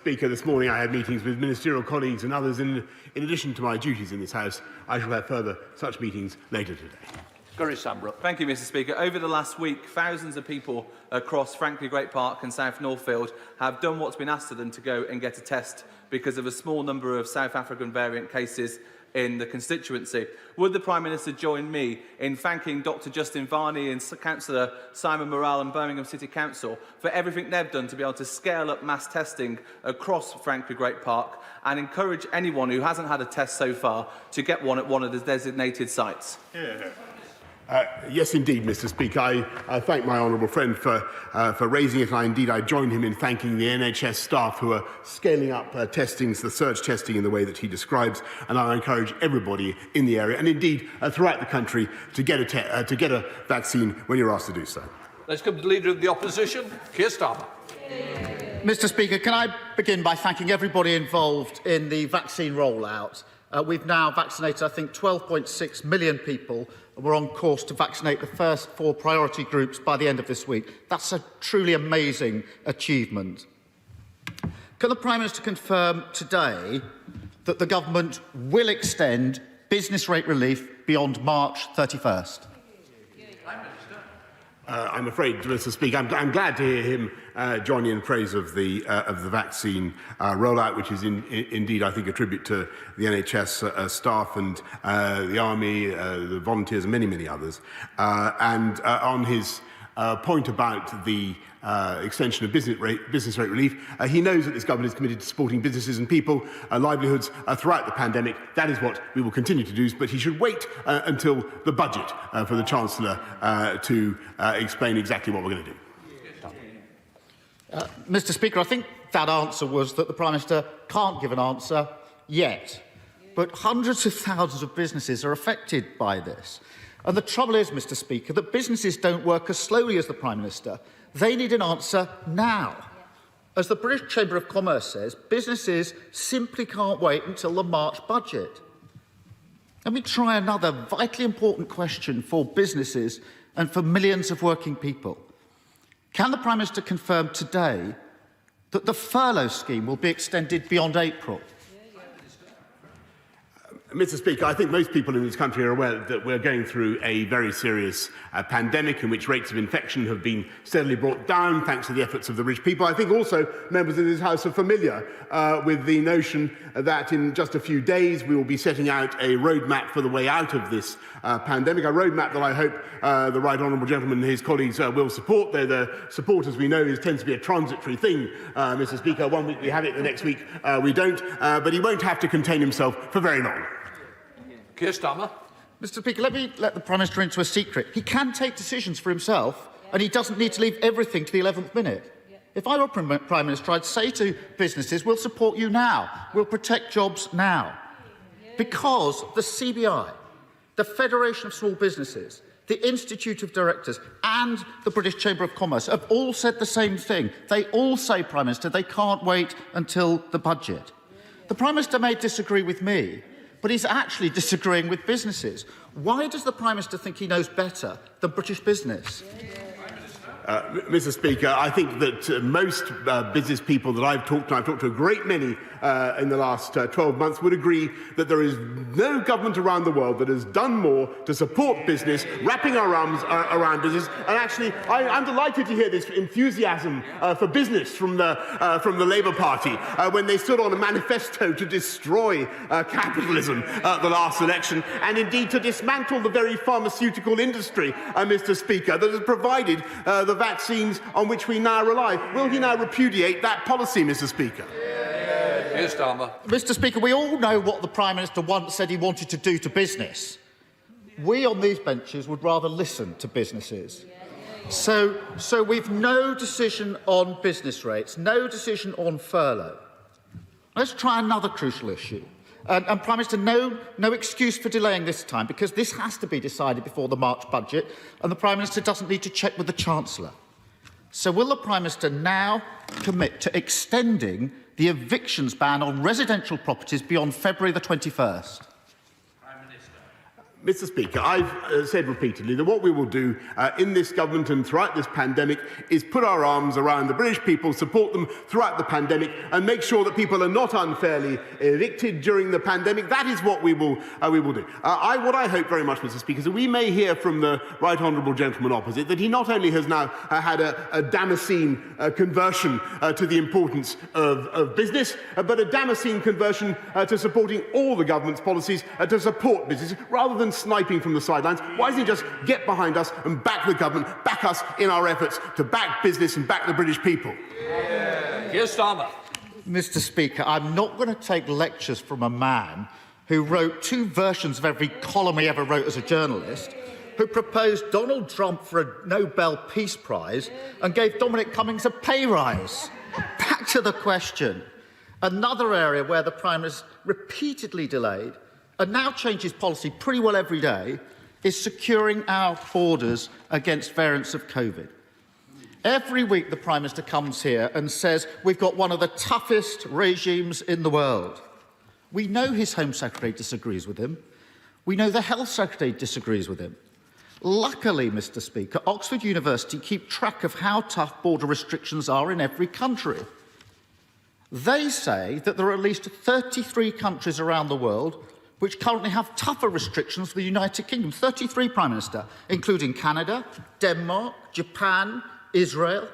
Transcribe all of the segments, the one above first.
Speaker, this morning I had meetings with ministerial colleagues and others. In addition to my duties in this House, I shall have further such meetings later today. Thank you, Mr. Speaker. Over the last week, thousands of people across frankly Great Park and South Northfield have done what's been asked of them to go and get a test because of a small number of South African variant cases in the constituency. Would the Prime Minister join me in thanking Dr Justin Varney and Councillor Simon Morrell and Birmingham City Council for everything they've done to be able to scale up mass testing across frankly Great Park and encourage anyone who hasn't had a test so far to get one at one of the designated sites? Yes, indeed, Mr. Speaker. I thank my honourable friend for raising it. I join him in thanking the NHS staff who are scaling up testings, the surge testing in the way that he describes, and I encourage everybody in the area and indeed throughout the country to get a vaccine when you're asked to do so. Let's come to the Leader of the Opposition, Keir Starmer. Mr. Speaker, can I begin by thanking everybody involved in the vaccine rollout? We've now vaccinated, I think, 12.6 million people. We're on course to vaccinate the first 4 priority groups by the end of this week. That's a truly amazing achievement. Can the Prime Minister confirm today that the government will extend business rate relief beyond March 31st? I'm afraid, Mr. Speaker, I'm glad to hear him join in praise of the vaccine rollout, which is indeed, I think, a tribute to the NHS staff and the Army, the volunteers, and many others. On his point about the extension of business rate relief, he knows that this government is committed to supporting businesses and people, livelihoods throughout the pandemic. That is what we will continue to do, but he should wait until the budget for the Chancellor to explain exactly what we're going to do. Mr. Speaker, I think that answer was that the Prime Minister can't give an answer yet. But hundreds of thousands of businesses are affected by this. And the trouble is, Mr. Speaker, that businesses don't work as slowly as the Prime Minister. They need an answer now. As the British Chamber of Commerce says, businesses simply can't wait until the March budget. Let me try another vitally important question for businesses and for millions of working people. Can the Prime Minister confirm today that the furlough scheme will be extended beyond April? Mr. Speaker, I think most people in this country are aware that we're going through a very serious pandemic in which rates of infection have been steadily brought down thanks to the efforts of the British people. I think also members of this House are familiar with the notion that in just a few days we will be setting out a roadmap for the way out of this pandemic, a roadmap that I hope the Right Honourable Gentleman and his colleagues will support. Though the support, as we know, tends to be a transitory thing, Mr. Speaker. One week we have it, the next week we don't. But he won't have to contain himself for very long. Keir Starmer. Mr. Speaker, let me let the Prime Minister into a secret. He can take decisions for himself, and he doesn't need to leave everything to the 11th minute. If I were Prime Minister, I'd say to businesses, we'll support you now. We'll protect jobs now. Because the CBI, the Federation of Small Businesses, the Institute of Directors and the British Chamber of Commerce have all said the same thing. They all say, Prime Minister, they can't wait until the budget. The Prime Minister may disagree with me, but he's actually disagreeing with businesses. Why does the Prime Minister think he knows better than British business? Mr. Speaker, I think that most business people that I've talked to a great many in the last 12 months, would agree that there is no government around the world that has done more to support business, wrapping our arms around business. And actually, I'm delighted to hear this enthusiasm for business from the Labour Party when they stood on a manifesto to destroy capitalism at the last election, and indeed to dismantle the very pharmaceutical industry, Mr. Speaker, that has provided the vaccines on which we now rely. Will he now repudiate that policy, Mr. Speaker? Mr. Speaker, we all know what the Prime Minister once said he wanted to do to business. We on these benches would rather listen to businesses. So we've no decision on business rates, no decision on furlough. Let's try another crucial issue. And Prime Minister, no excuse for delaying this time, because this has to be decided before the March budget, and the Prime Minister doesn't need to check with the Chancellor. So will the Prime Minister now commit to extending the evictions ban on residential properties beyond February the 21st? Mr. Speaker, I've said repeatedly that what we will do in this government and throughout this pandemic is put our arms around the British people, support them throughout the pandemic, and make sure that people are not unfairly evicted during the pandemic. That is what we will do. What I hope very much, Mr. Speaker, is that we may hear from the right honourable gentleman opposite that he not only has now had a Damascene conversion to the importance of business, but a Damascene conversion to supporting all the government's policies to support business, rather than sniping from the sidelines. Why doesn't he just get behind us and back the government, back us in our efforts to back business and back the British people? Keir Starmer. Mr. Speaker, I'm not going to take lectures from a man who wrote 2 versions of every column he ever wrote as a journalist, who proposed Donald Trump for a Nobel Peace Prize and gave Dominic Cummings a pay rise. Back to the question. Another area where the Prime Minister repeatedly delayed and now changes policy pretty well every day is securing our borders against variants of COVID. Every week the Prime Minister comes here and says we've got one of the toughest regimes in the world. We know his Home Secretary disagrees with him. We know the Health Secretary disagrees with him. Luckily, Mr. Speaker, Oxford University keep track of how tough border restrictions are in every country. They say that there are at least 33 countries around the world which currently have tougher restrictions for the United Kingdom. 33, Prime Minister, including Canada, Denmark, Japan, Israel.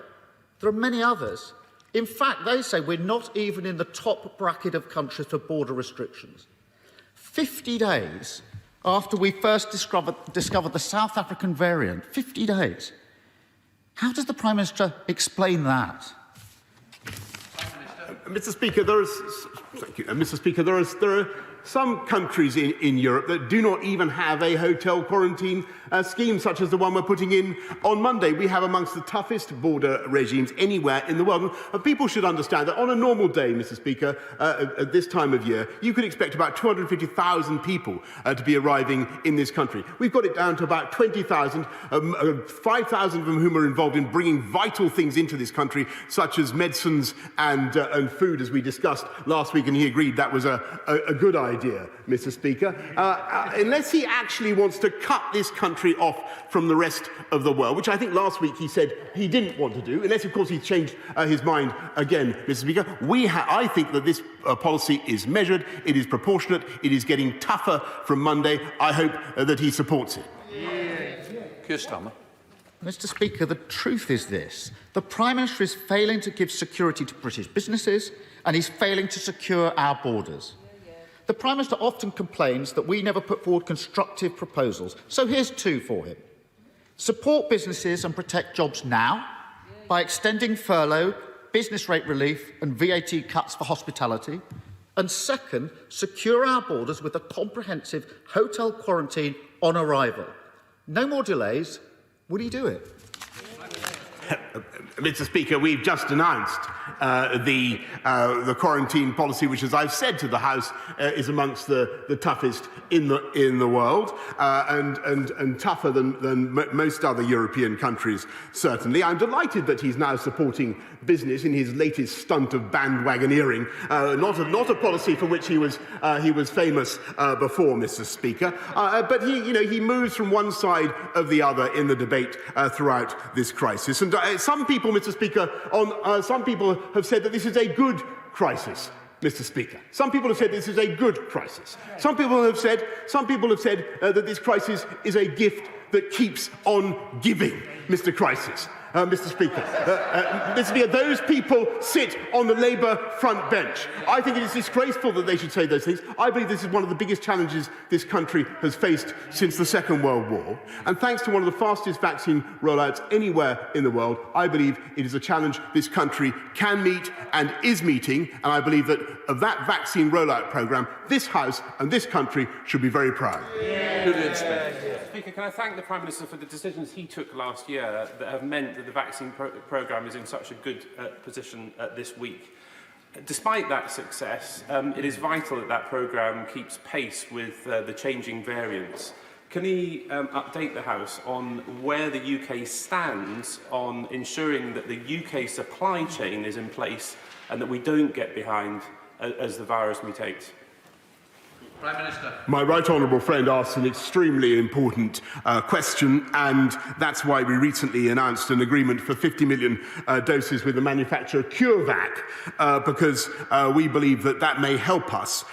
There are many others. In fact, they say we're not even in the top bracket of countries for border restrictions. 50 days after we first discovered the South African variant, 50 days. How does the Prime Minister explain that? Mr. Speaker, there are some countries in Europe that do not even have a hotel quarantine scheme, such as the one we're putting in on Monday. We have amongst the toughest border regimes anywhere in the world. And people should understand that on a normal day, Mr. Speaker, at this time of year, you could expect about 250,000 people to be arriving in this country. We've got it down to about 20,000, 5,000 of them whom are involved in bringing vital things into this country, such as medicines and food, as we discussed last week, and he agreed that was a good idea, Mr. Speaker. Unless he actually wants to cut this country off from the rest of the world, which I think last week he said he didn't want to do, unless, of course, he's changed his mind again, Mr. Speaker. I think that this policy is measured, it is proportionate, it is getting tougher from Monday. I hope that he supports it. Keir Starmer. Mr. Speaker, the truth is this. The Prime Minister is failing to give security to British businesses and he's failing to secure our borders. The Prime Minister often complains that we never put forward constructive proposals. So here's 2 for him. Support businesses and protect jobs now by extending furlough, business rate relief and VAT cuts for hospitality. And second, secure our borders with a comprehensive hotel quarantine on arrival. No more delays. Will he do it? Mr. Speaker, we've just announced the quarantine policy, which, as I've said to the House, is amongst the toughest in the world and tougher than most other European countries, certainly. I'm delighted that he's now supporting business in his latest stunt of bandwagoneering, not a policy for which he was famous before, Mr. Speaker. But he moves from one side of the other in the debate throughout this crisis. And some people, Mr. Speaker, some people have said that this is a good crisis, Mr. Speaker. Some people have said this is a good crisis. Some people have said that this crisis is a gift that keeps on giving, Mr. Crisis. Mr. Speaker. Mr. Speaker, those people sit on the Labour front bench. I think it is disgraceful that they should say those things. I believe this is one of the biggest challenges this country has faced since the Second World War. And thanks to one of the fastest vaccine rollouts anywhere in the world, I believe it is a challenge this country can meet and is meeting. And I believe that of that vaccine rollout programme, this House and this country should be very proud. Speaker, can I thank the Prime Minister for the decisions he took last year that have meant that the vaccine programme is in such a good position this week. Despite that success, it is vital that that programme keeps pace with the changing variants. Can he update the House on where the UK stands on ensuring that the UK supply chain is in place and that we don't get behind as the virus mutates? Prime Minister. My right honourable friend asked an extremely important question, and that's why we recently announced an agreement for 50 million doses with the manufacturer CureVac, because we believe that that may help us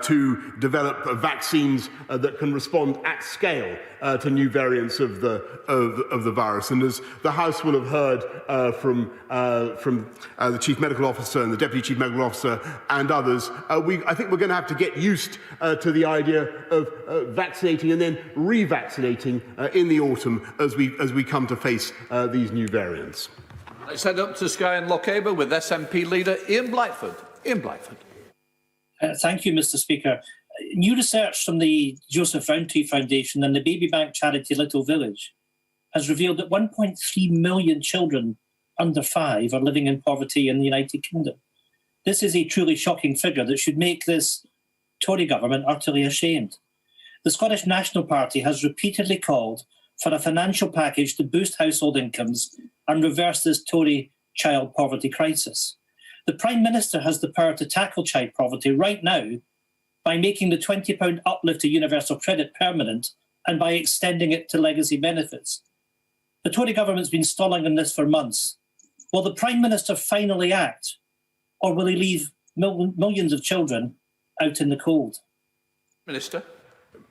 to develop vaccines that can respond at scale to new variants of the virus. And as the House will have heard from the Chief Medical Officer and the Deputy Chief Medical Officer and others, I think we're going to have to get used to the idea of vaccinating and then revaccinating in the autumn as we come to face these new variants. Let's head up to Skye and Lochaber with SNP leader Ian Blackford. Ian Blackford. Thank you, Mr. Speaker. New research from the Joseph Rowntree Foundation and the baby bank charity Little Village has revealed that 1.3 million children under 5 are living in poverty in the United Kingdom. This is a truly shocking figure that should make this Tory government utterly ashamed. The Scottish National Party has repeatedly called for a financial package to boost household incomes and reverse this Tory child poverty crisis. The Prime Minister has the power to tackle child poverty right now by making the £20 uplift to universal credit permanent and by extending it to legacy benefits. The Tory government's been stalling on this for months. Will the Prime Minister finally act, or will he leave millions of children out in the cold? Minister.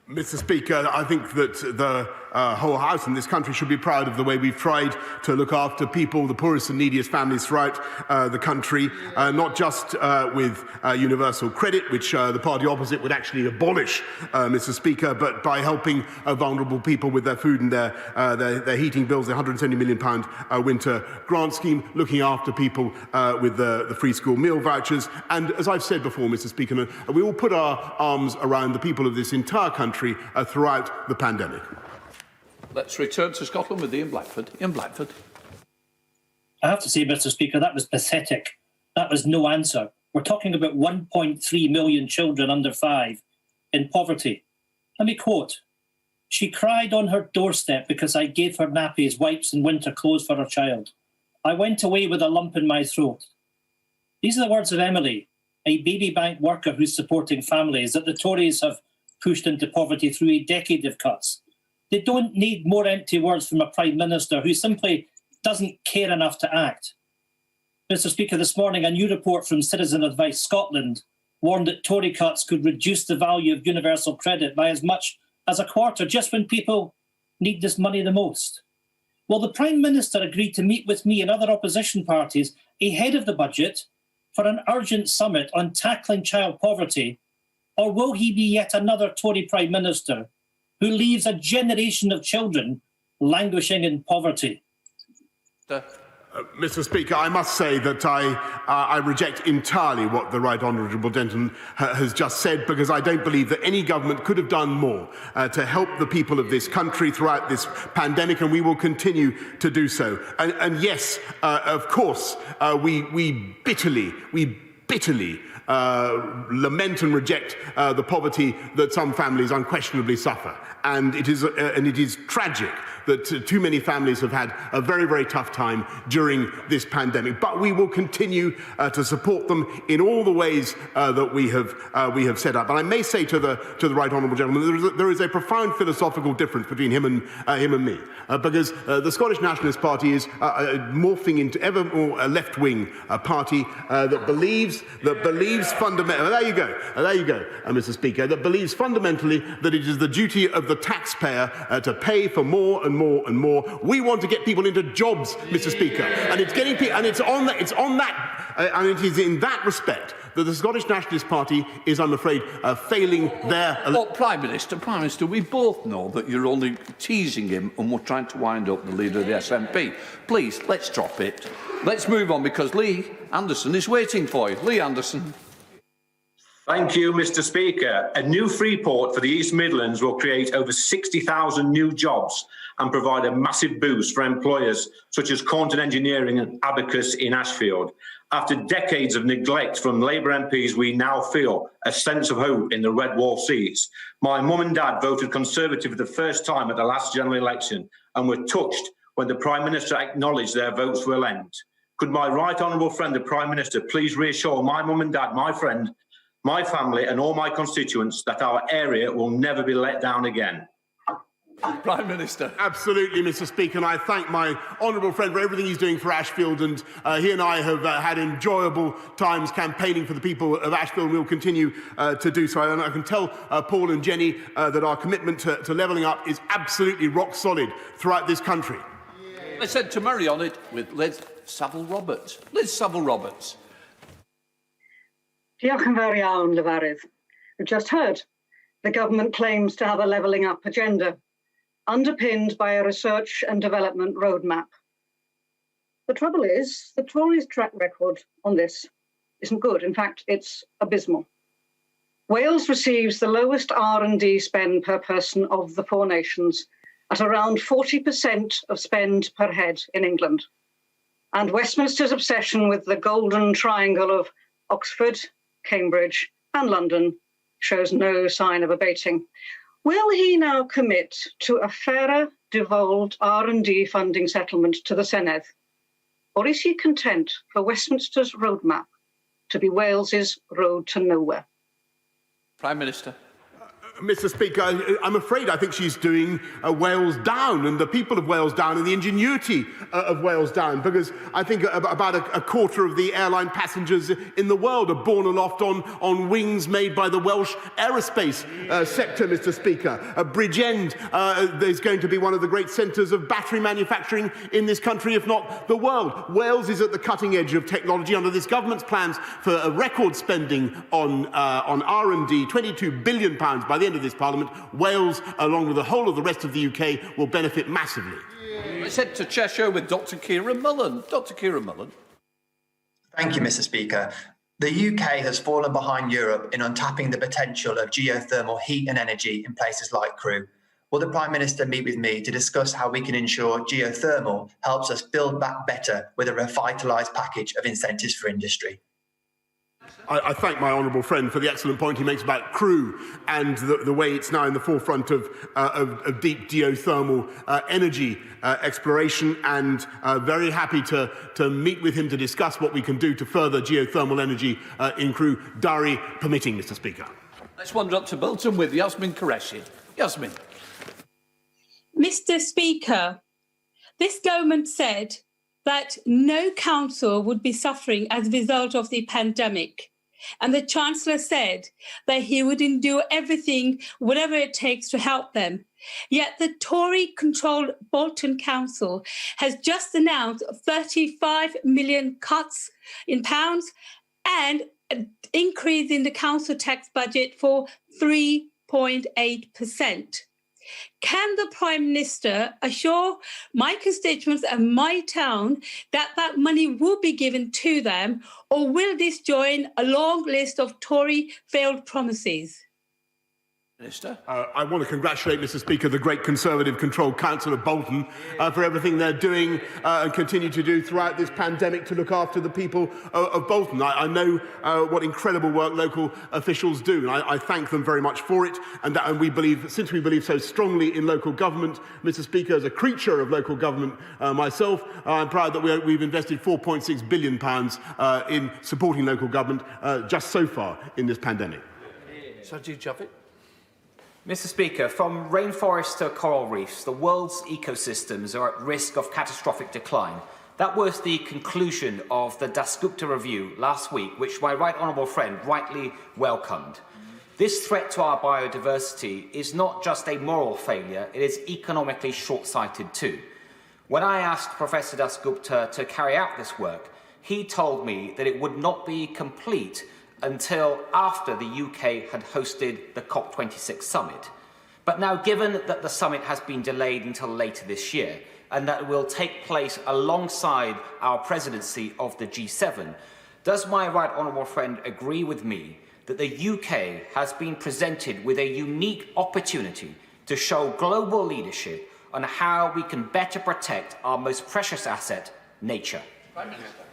Mr. Speaker, I think that the whole House in this country should be proud of the way we've tried to look after people, the poorest and neediest families throughout the country, not just with universal credit, which the party opposite would actually abolish, Mr. Speaker, but by helping vulnerable people with their food and their heating bills, the £170 million winter grant scheme, looking after people with the free school meal vouchers. And as I've said before, Mr. Speaker, we will put our arms around the people of this entire country throughout the pandemic. Let's return to Scotland with Ian Blackford. Ian Blackford. I have to say, Mr. Speaker, that was pathetic. That was no answer. We're talking about 1.3 million children under 5 in poverty. Let me quote, "She cried on her doorstep because I gave her nappies, wipes and winter clothes for her child. I went away with a lump in my throat." These are the words of Emily, a baby bank worker who's supporting families that the Tories have pushed into poverty through a decade of cuts. They don't need more empty words from a Prime Minister who simply doesn't care enough to act. Mr. Speaker, this morning a new report from Citizen Advice Scotland warned that Tory cuts could reduce the value of universal credit by as much as a quarter just when people need this money the most. Will the Prime Minister agree to meet with me and other opposition parties ahead of the budget for an urgent summit on tackling child poverty, or will he be yet another Tory Prime Minister who leaves a generation of children languishing in poverty? Mr. Speaker, I must say that I reject entirely what the Right Honourable Denton has just said, because I don't believe that any government could have done more to help the people of this country throughout this pandemic, and we will continue to do so. And yes, of course, we bitterly lament and reject the poverty that some families unquestionably suffer. And it is tragic that too many families have had a very, very tough time during this pandemic. But we will continue to support them in all the ways that we have set up. And I may say to the Right Honourable Gentleman, there is a profound philosophical difference between him and me, because the Scottish Nationalist Party is morphing into ever more a left-wing party that believes fundamentally. There you go, Mr. Speaker. That believes fundamentally that it is the duty of the taxpayer to pay for more and more and more. We want to get people into jobs, Mr. Speaker, and it's getting people, and it is in that respect that the Scottish Nationalist Party is, I'm afraid, failing their. Well, Prime Minister, we both know that you're only teasing him, and we're trying to wind up the leader of the SNP. Please, let's drop it. Let's move on, because Lee Anderson is waiting for you. Lee Anderson. Thank you, Mr. Speaker. A new Freeport for the East Midlands will create over 60,000 new jobs and provide a massive boost for employers such as Cornton Engineering and Abacus in Ashfield. After decades of neglect from Labour MPs, we now feel a sense of hope in the red wall seats. My mum and dad voted Conservative for the first time at the last general election and were touched when the Prime Minister acknowledged their votes were lent. Could my right honourable friend, the Prime Minister, please reassure my mum and dad, my friend, my family and all my constituents that our area will never be let down again. Prime Minister. Absolutely, Mr. Speaker, and I thank my honourable friend for everything he's doing for Ashfield, and he and I have had enjoyable times campaigning for the people of Ashfield, and we'll continue to do so. And I can tell Paul and Jenny that our commitment to levelling up is absolutely rock solid throughout this country. I said to marry on it with Liz Saville-Roberts. Liz Saville-Roberts. Diolch yn fawr iawn, Lefarydd. We've just heard the government claims to have a levelling up agenda, underpinned by a research and development roadmap. The trouble is, the Tories' track record on this isn't good. In fact, it's abysmal. Wales receives the lowest R&D spend per person of the four nations, at around 40% of spend per head in England. And Westminster's obsession with the golden triangle of Oxford, Cambridge and London shows no sign of abating. Will he now commit to a fairer, devolved R&D funding settlement to the Senedd? Or is he content for Westminster's roadmap to be Wales's road to nowhere? Prime Minister. Mr. Speaker, I'm afraid I think she's doing Wales down, and the people of Wales down, and the ingenuity of Wales down, because I think about a quarter of the airline passengers in the world are borne aloft on wings made by the Welsh aerospace sector, Mr. Speaker. Bridgend is going to be one of the great centres of battery manufacturing in this country, if not the world. Wales is at the cutting edge of technology under this government's plans for a record spending on R&D, £22 billion by the end of this Parliament. Wales, along with the whole of the rest of the UK, will benefit massively. Let's head to Cheshire with Dr. Ciara Mullen. Dr. Ciara Mullen. Thank you, Mr. Speaker. The UK has fallen behind Europe in untapping the potential of geothermal heat and energy in places like Crewe. Will the Prime Minister meet with me to discuss how we can ensure geothermal helps us build back better with a revitalised package of incentives for industry? I thank my honourable friend for the excellent point he makes about Crewe and the way it's now in the forefront of deep geothermal energy exploration, and very happy to meet with him to discuss what we can do to further geothermal energy in Crewe, diary permitting, Mr. Speaker. Let's wander up to Bolton with Yasmin Qureshi. Yasmin. Mr. Speaker, this government said that no council would be suffering as a result of the pandemic. And the Chancellor said that he would do everything, whatever it takes to help them. Yet the Tory-controlled Bolton Council has just announced 35 million cuts in pounds and an increase in the council tax budget for 3.8%. Can the Prime Minister assure my constituents and my town that that money will be given to them, or will this join a long list of Tory failed promises? Minister. I want to congratulate, Mr. Speaker, the great Conservative-controlled Council of Bolton for everything they're doing and continue to do throughout this pandemic to look after the people of Bolton. I know what incredible work local officials do, and I thank them very much for it. And we believe, since we believe so strongly in local government, Mr. Speaker, as a creature of local government myself, I'm proud that we've invested £4.6 billion in supporting local government just so far in this pandemic. Sajid Javid. Mr. Speaker, from rainforests to coral reefs, the world's ecosystems are at risk of catastrophic decline. That was the conclusion of the Dasgupta review last week, which my right honourable friend rightly welcomed. This threat to our biodiversity is not just a moral failure, it is economically short-sighted too. When I asked Professor Dasgupta to carry out this work, he told me that it would not be complete until after the UK had hosted the COP26 summit. But now, given that the summit has been delayed until later this year, and that it will take place alongside our presidency of the G7, does my right honourable friend agree with me that the UK has been presented with a unique opportunity to show global leadership on how we can better protect our most precious asset, nature? Prime Minister.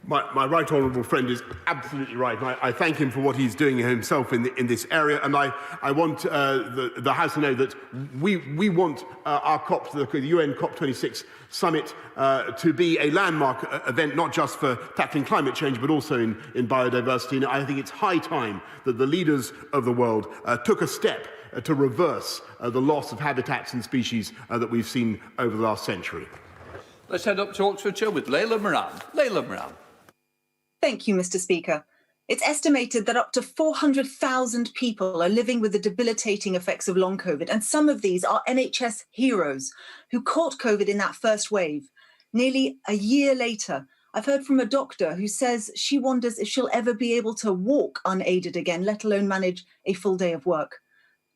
My right honourable friend is absolutely right. I thank him for what he's doing himself in this area, and I want the House to know that we want our COP, the UN COP26 summit, to be a landmark event, not just for tackling climate change, but also in biodiversity. And I think it's high time that the leaders of the world took a step to reverse the loss of habitats and species that we've seen over the last century. Let's head up to Oxfordshire with Layla Moran. Layla Moran. Thank you, Mr. Speaker. It's estimated that up to 400,000 people are living with the debilitating effects of long COVID, and some of these are NHS heroes who caught COVID in that first wave. Nearly a year later, I've heard from a doctor who says she wonders if she'll ever be able to walk unaided again, let alone manage a full day of work.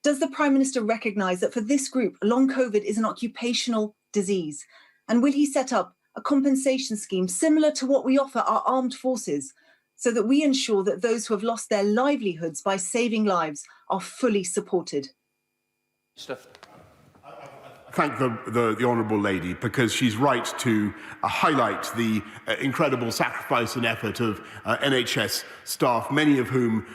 Does the Prime Minister recognise that for this group, long COVID is an occupational disease? And will he set up a compensation scheme similar to what we offer our armed forces, so that we ensure that those who have lost their livelihoods by saving lives are fully supported? Thank the honourable lady, because she's right to highlight the incredible sacrifice and effort of NHS staff, many of whom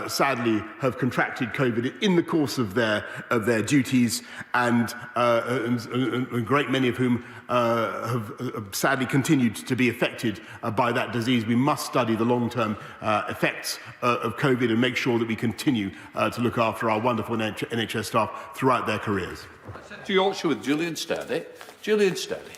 sadly have contracted COVID in the course of their duties, and a great many of whom have sadly continued to be affected by that disease. We must study the long-term effects of COVID and make sure that we continue to look after our wonderful NHS staff throughout their careers. To Yorkshire with Julian Sturdy. Julian Sturdy.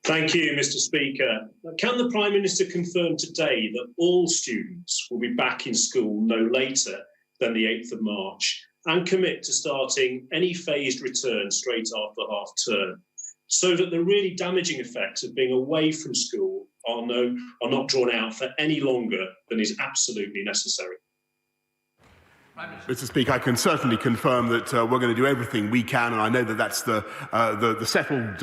Thank you, Mr. Speaker. Can the Prime Minister confirm today that all students will be back in school no later than the 8th of March and commit to starting any phased return straight after half term, so that the really damaging effects of being away from school are not drawn out for any longer than is absolutely necessary? Mr. Speaker, I can certainly confirm that we're going to do everything we can, and I know that that's the settled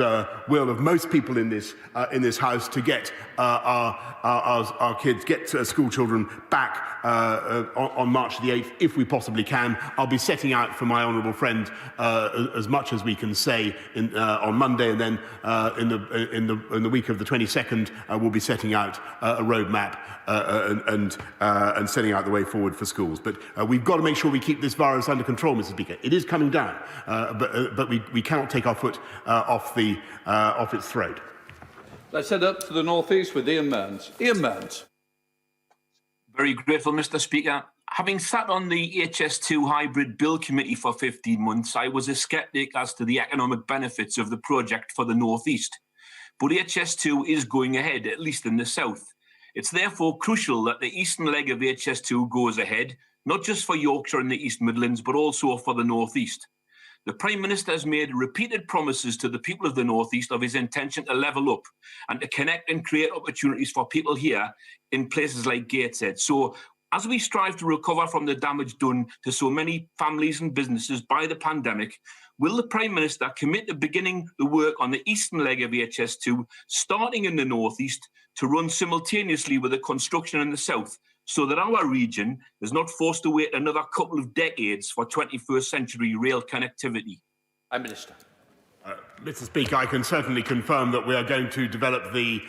will of most people in this House, to get our kids, get school children back on March the 8th, if we possibly can. I'll be setting out for my honourable friend as much as we can say on Monday, and then in the week of the 22nd, we'll be setting out a roadmap and setting out the way forward for schools. But we've got to make sure we keep this virus under control, Mr. Speaker. It is coming down, but we cannot take our foot off its throat. Let's head up to the North East with Ian Mearns. Ian Mearns. Very grateful, Mr. Speaker. Having sat on the HS2 Hybrid Bill Committee for 15 months, I was a sceptic as to the economic benefits of the project for the North East. But HS2 is going ahead, at least in the South. It's therefore crucial that the eastern leg of HS2 goes ahead, not just for Yorkshire and the East Midlands, but also for the North East. The Prime Minister has made repeated promises to the people of the North East of his intention to level up and to connect and create opportunities for people here in places like Gateshead. So as we strive to recover from the damage done to so many families and businesses by the pandemic, will the Prime Minister commit to beginning the work on the eastern leg of HS2, starting in the North East, to run simultaneously with the construction in the South, so that our region is not forced to wait another couple of decades for 21st century rail connectivity? Prime Minister. Mr. Speaker, I can certainly confirm that we are going to develop the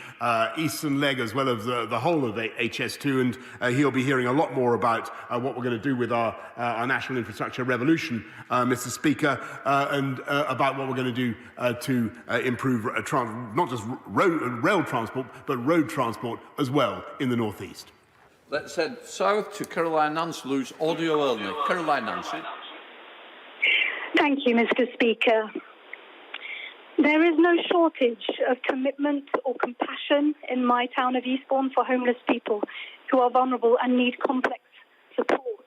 eastern leg as well as the whole of HS2, and he'll be hearing a lot more about what we're going to do with our national infrastructure revolution, Mr. Speaker, and about what we're going to do to improve not just rail transport, but road transport as well in the North East. Let's head south to Caroline Nance, who's audio only. Caroline Nance. Thank you, Mr. Speaker. There is no shortage of commitment or compassion in my town of Eastbourne for homeless people who are vulnerable and need complex support.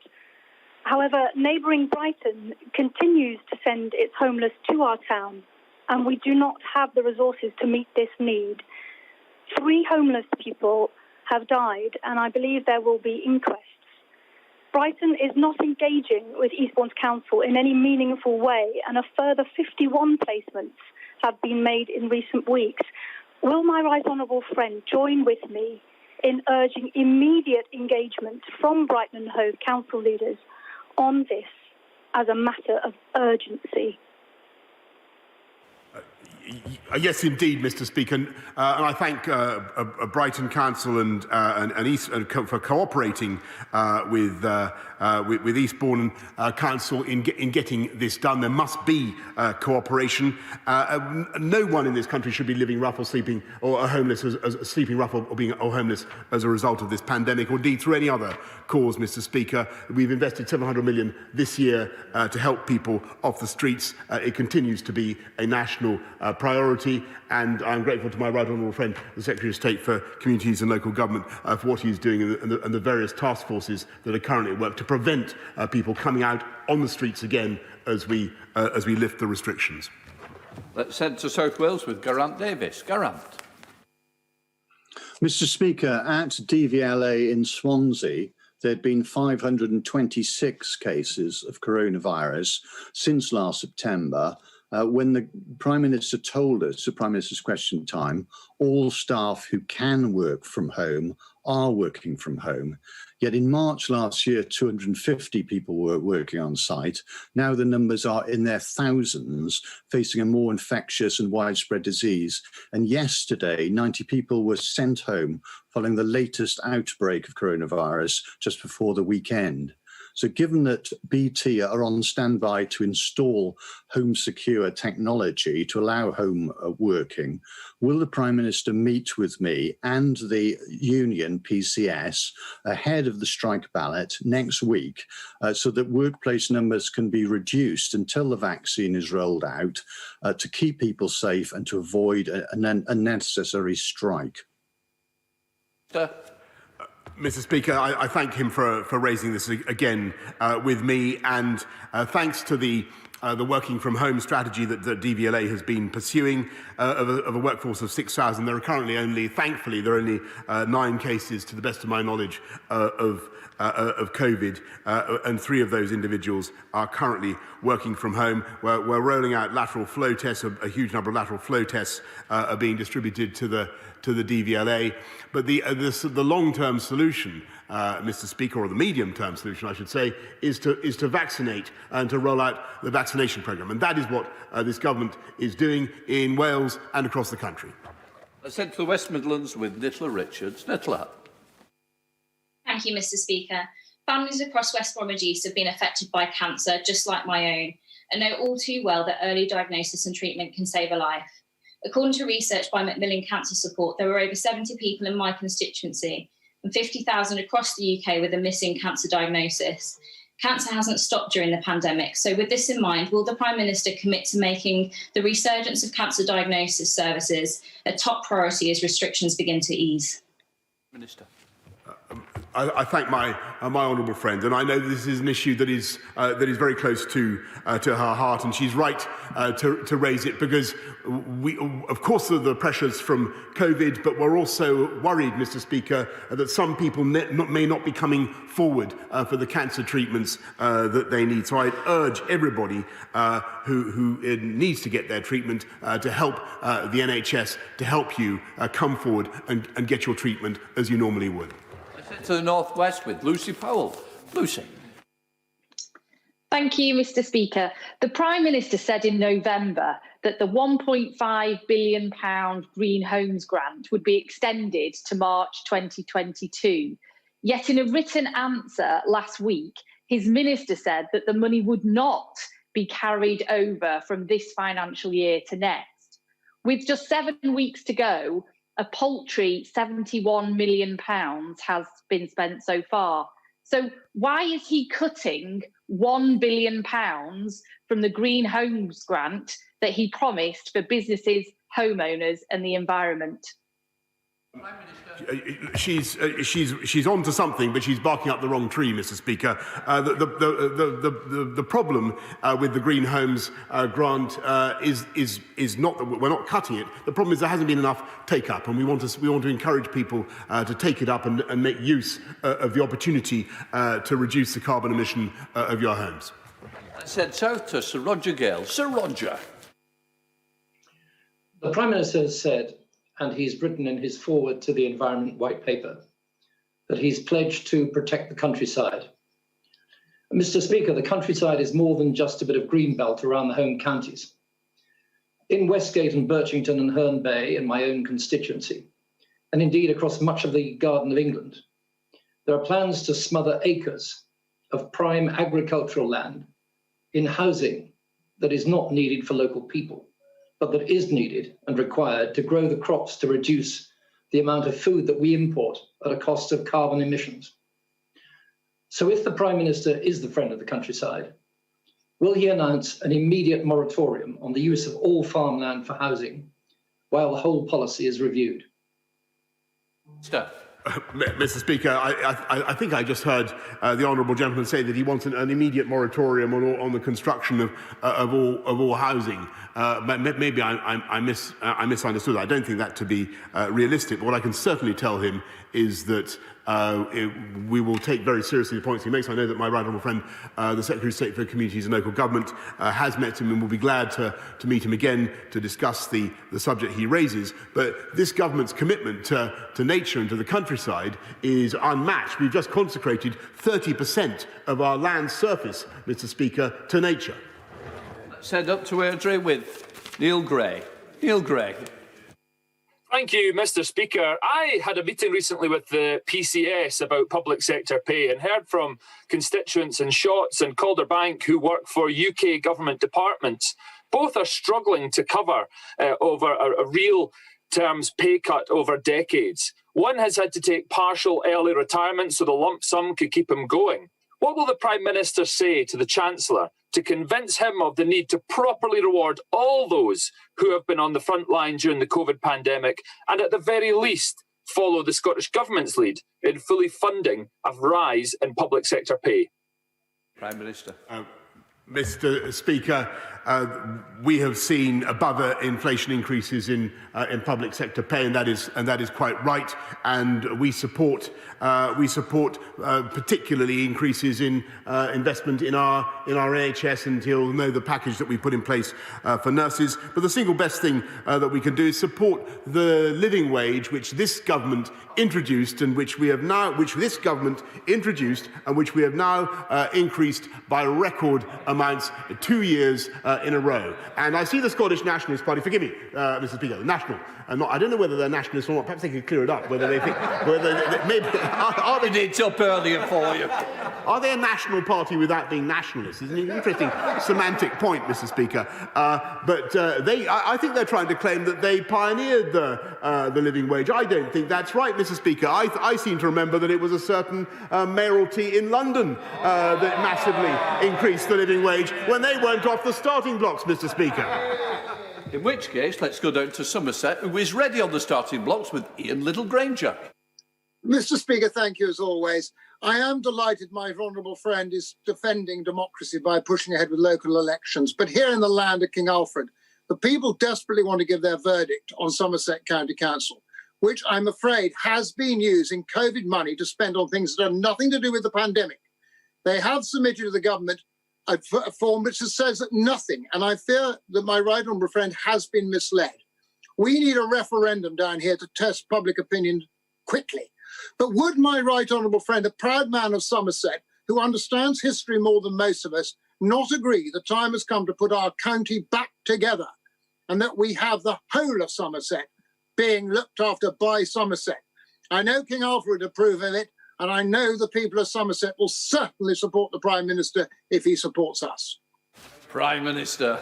However, neighbouring Brighton continues to send its homeless to our town, and we do not have the resources to meet this need. 3 homeless people have died, and I believe there will be inquests. Brighton is not engaging with Eastbourne's council in any meaningful way, and a further 51 placements have been made in recent weeks. Will my right honourable friend join with me in urging immediate engagement from Brighton and Hove council leaders on this as a matter of urgency? Yes, indeed, Mr. Speaker, and I thank Brighton Council and East for cooperating with Eastbourne Council in getting this done. There must be cooperation. No one in this country should be living rough or sleeping or homeless, sleeping rough or being homeless as a result of this pandemic, or indeed through any other cause, Mr. Speaker. We've invested 700 million this year to help people off the streets. It continues to be a national priority, and I'm grateful to my right honourable friend, the Secretary of State for Communities and Local Government, for what he's doing and the various task forces that are currently at work to prevent people coming out on the streets again as we lift the restrictions. Let's head to South Wales with Geraint Davies. Geraint. Mr. Speaker, at DVLA in Swansea, there had been 526 cases of coronavirus since last September, when the Prime Minister told us, at Prime Minister's Question Time, all staff who can work from home are working from home. Yet in March last year, 250 people were working on site. Now the numbers are in their thousands, facing a more infectious and widespread disease. And yesterday, 90 people were sent home following the latest outbreak of coronavirus just before the weekend. So given that BT are on standby to install home secure technology to allow home working, will the Prime Minister meet with me and the union PCS ahead of the strike ballot next week so that workplace numbers can be reduced until the vaccine is rolled out to keep people safe and to avoid an unnecessary strike? Mr. Speaker, I thank him for raising this again with me, and thanks to the working from home strategy that the DVLA has been pursuing of a workforce of 6,000. There are currently thankfully, 9 cases, to the best of my knowledge, of COVID, and 3 of those individuals are currently working from home. We're rolling out lateral flow tests. A huge number of lateral flow tests are being distributed to the DVLA. But the long-term solution, Mr. Speaker, or the medium-term solution, I should say, is to vaccinate and to roll out the vaccination programme. And that is what this government is doing in Wales and across the country. Let's head to the West Midlands with Nicola Richards. Nicola. Thank you, Mr. Speaker. Families across West Bromwich East have been affected by cancer, just like my own, and know all too well that early diagnosis and treatment can save a life. According to research by Macmillan Cancer Support, there were over 70 people in my constituency and 50,000 across the UK with a missing cancer diagnosis. Cancer hasn't stopped during the pandemic, so with this in mind, will the Prime Minister commit to making the resurgence of cancer diagnosis services a top priority as restrictions begin to ease? Minister. I thank my honourable friend, and I know this is an issue that is very close to her heart, and she's right to raise it, because of course, there are the pressures from COVID, but we're also worried, Mr. Speaker, that some people may not be coming forward for the cancer treatments that they need. So I'd urge everybody who needs to get their treatment to help the NHS to help you come forward and get your treatment as you normally would. To the North West with Lucy Powell. Lucy. Thank you, Mr. Speaker. The Prime Minister said in November that the £1.5 billion Green Homes grant would be extended to March 2022. Yet in a written answer last week, his minister said that the money would not be carried over from this financial year to next. With just 7 weeks to go, a paltry £71 million has been spent so far. So why is he cutting £1 billion from the Green Homes grant that he promised for businesses, homeowners and the environment? She's on to something, but she's barking up the wrong tree, Mr. Speaker. The problem with the Green Homes grant is not that we're not cutting it. The problem is there hasn't been enough take up, and we want to encourage people to take it up and make use of the opportunity to reduce the carbon emission of your homes. Let's head south to Sir Roger Gale. Sir Roger. The Prime Minister has said, and he's written in his foreword to the Environment White Paper, that he's pledged to protect the countryside. Mr. Speaker, the countryside is more than just a bit of green belt around the home counties. In Westgate and Birchington and Herne Bay, in my own constituency, and indeed across much of the Garden of England, there are plans to smother acres of prime agricultural land in housing that is not needed for local people, but that is needed and required to grow the crops to reduce the amount of food that we import at a cost of carbon emissions. So if the Prime Minister is the friend of the countryside, will he announce an immediate moratorium on the use of all farmland for housing while the whole policy is reviewed? Mr. Speaker, I think I just heard the honourable gentleman say that he wants an immediate moratorium on the construction of all housing. Maybe I misunderstood. I don't think that to be realistic. But what I can certainly tell him is that we will take very seriously the points he makes. I know that my right honourable friend, the Secretary of State for Communities and Local Government, has met him and will be glad to meet him again to discuss the subject he raises. But this government's commitment to nature and to the countryside is unmatched. We've just consecrated 30% of our land surface, Mr. Speaker, to nature. Let's head up to Airdrie with Neil Gray. Neil Gray. Thank you, Mr. Speaker. I had a meeting recently with the PCS about public sector pay and heard from constituents in Shotts and Calderbank who work for UK government departments. Both are struggling to cover over a real terms pay cut over decades. One has had to take partial early retirement so the lump sum could keep him going. What will the Prime Minister say to the Chancellor to convince him of the need to properly reward all those who have been on the front line during the COVID pandemic and at the very least follow the Scottish Government's lead in fully funding a rise in public sector pay? Prime Minister. Mr. Speaker, we have seen above inflation increases in public sector pay, and that is quite right. And we support particularly increases in investment in our NHS, and you'll know the package that we put in place for nurses. But the single best thing that we can do is support the living wage, which this government introduced, and which this government introduced, and which we have now increased by record amounts 2 years in a row. And I see the Scottish Nationalist Party, forgive me, Mr. Speaker, National, I don't know whether they're nationalists or not. Perhaps they could clear it up. Whether they think, maybe are they? It's up earlier for you. Are they a national party without being nationalists? It's an interesting semantic point, Mr. Speaker. But I think they're trying to claim that they pioneered the living wage. I don't think that's right, Mr. Speaker. I seem to remember that it was a certain mayoralty in London that massively increased the living wage when they weren't off the starting blocks, Mr. Speaker. In which case, let's go down to Somerset, who is ready on the starting blocks with Ian Littlegranger. Mr. Speaker, thank you as always. I am delighted my honourable friend is defending democracy by pushing ahead with local elections. But here in the land of King Alfred, the people desperately want to give their verdict on Somerset County Council, which I'm afraid has been using COVID money to spend on things that have nothing to do with the pandemic. They have submitted to the government a form which says nothing, and I fear that my right honourable friend has been misled. We need a referendum down here to test public opinion quickly. But would my right honourable friend, a proud man of Somerset, who understands history more than most of us, not agree the time has come to put our county back together and that we have the whole of Somerset being looked after by Somerset? I know King Alfred would approve of it, and I know the people of Somerset will certainly support the Prime Minister if he supports us. Prime Minister.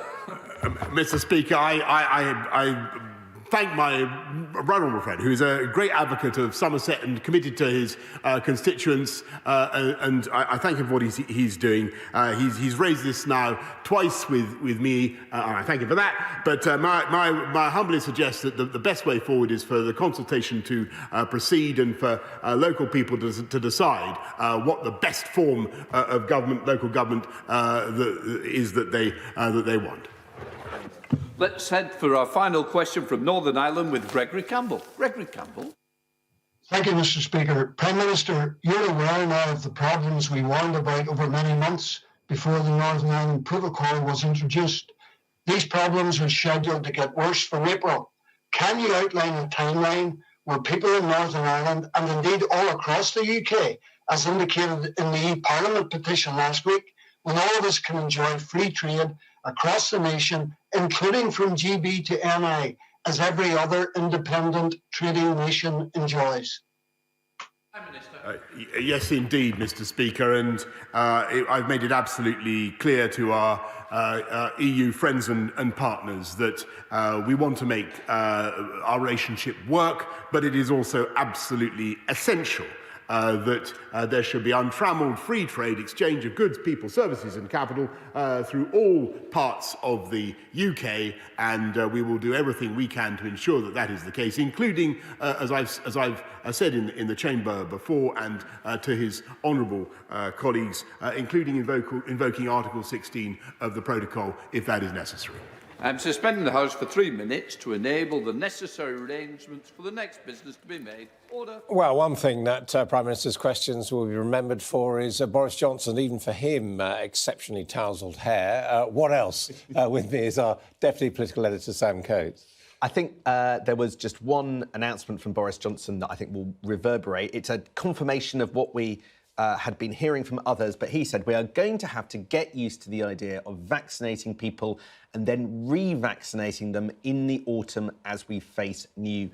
Mr. Speaker, I thank my right honourable friend, who is a great advocate of Somerset and committed to his constituents, and I thank him for what he's doing. He's raised this now twice with me, and I thank him for that. But my humbly suggest that the best way forward is for the consultation to proceed and for local people to decide what the best form of government, local government, is that they want. Let's head for our final question from Northern Ireland with Gregory Campbell. Gregory Campbell. Thank you, Mr. Speaker. Prime Minister, you're aware now of the problems we warned about over many months before the Northern Ireland Protocol was introduced. These problems are scheduled to get worse from April. Can you outline a timeline where people in Northern Ireland, and indeed all across the UK, as indicated in the Parliament petition last week, when all of us can enjoy free trade across the nation, including from GB to NI, as every other independent trading nation enjoys? Yes, indeed, Mr. Speaker, and I've made it absolutely clear to our EU friends and partners that we want to make our relationship work, but it is also absolutely essential that there should be untrammelled free trade exchange of goods, people, services and capital through all parts of the UK, and we will do everything we can to ensure that that is the case, including, as I've said in the chamber before, and to his honourable colleagues, including invoking Article 16 of the protocol if that is necessary. I'm suspending the House for 3 minutes to enable the necessary arrangements for the next business to be made. Order. Well, one thing that Prime Minister's questions will be remembered for is Boris Johnson, even for him, exceptionally tousled hair. What else? With me is our Deputy Political Editor, Sam Coates. I think there was just one announcement from Boris Johnson that I think will reverberate. It's a confirmation of what we had been hearing from others, but he said we are going to have to get used to the idea of vaccinating people and then revaccinating them in the autumn as we face new